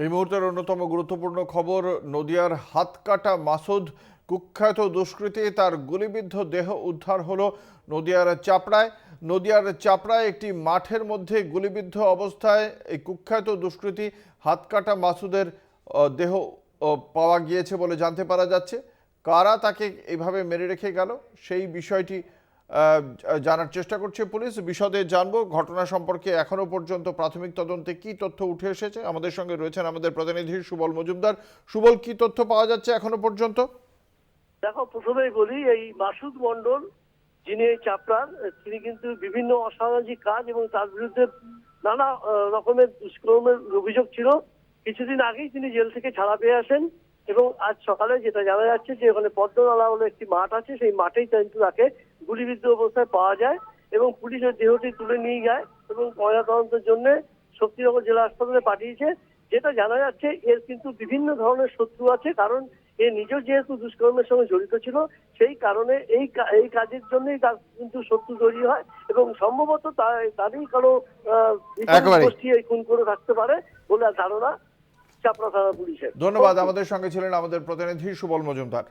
এই মুহূর্তের অন্যতম গুরুত্বপূর্ণ খবর, নদিয়ার হাতকাটা মাসুদ কুখ্যাত দুষ্কৃতী, তার গুলিবিদ্ধ দেহ উদ্ধার হলো নদিয়ার চাপড়ায় একটি মাঠের মধ্যে গুলিবিদ্ধ অবস্থায় এই কুখ্যাত দুষ্কৃতী হাতকাটা মাসুদের দেহ পাওয়া গিয়েছে বলে জানতে পারা যাচ্ছে। কারা তাকে এইভাবে মেরে রেখে গেল সেই বিষয়টি জানার চেষ্টা করছে পুলিশ। বিশদে জানবো ঘটনা সম্পর্কে এখনো পর্যন্ত প্রাথমিক তদন্তে কি তথ্য উঠে এসেছে। আমাদের সঙ্গে রয়েছেন আমাদের প্রতিনিধি সুবল মজুমদার। সুবল, কি তথ্য পাওয়া যাচ্ছে এখনো পর্যন্ত? দেখো, প্রথমেই বলি, এই মাসুদ মন্ডল, যিনি এই চাপড়ার, তিনি কিন্তু বিভিন্ন অসামাজিক কাজ এবং তার বিরুদ্ধে নানা রকমের দুষ্কর্মের অভিযোগ ছিল। কিছুদিন আগেই তিনি জেল থেকে ছাড়া পেয়ে আসেন এবং আজ সকালে যেটা জানা যাচ্ছে যে ওখানে পদ্মনালা বলে একটি মাঠ আছে, সেই মাঠেই কিন্তু তাকে গুলিবিদ্ধ অবস্থায় পাওয়া যায় এবং পুলিশ ওই দেহটি তুলে নিয়ে যায় এবং ময়নাতদন্তের জন্য শক্তিনগর জেলা হাসপাতালে পাঠিয়েছে। যেটা জানা যাচ্ছে, এর কিন্তু বিভিন্ন ধরনের শত্রু আছে, কারণ এ নিজেও যেহেতু দুষ্কর্মের সঙ্গে জড়িত ছিল, সেই কারণে এই কাজের জন্যই তার কিন্তু শত্রু তৈরি হয় এবং সম্ভবত তারই কারো গোষ্ঠী এই খুন করে থাকতে পারে বলে ধারণা চাপড়া থানা পুলিশের। ধন্যবাদ। আমাদের সঙ্গে ছিলেন আমাদের প্রতিনিধি সুবল মজুমদার।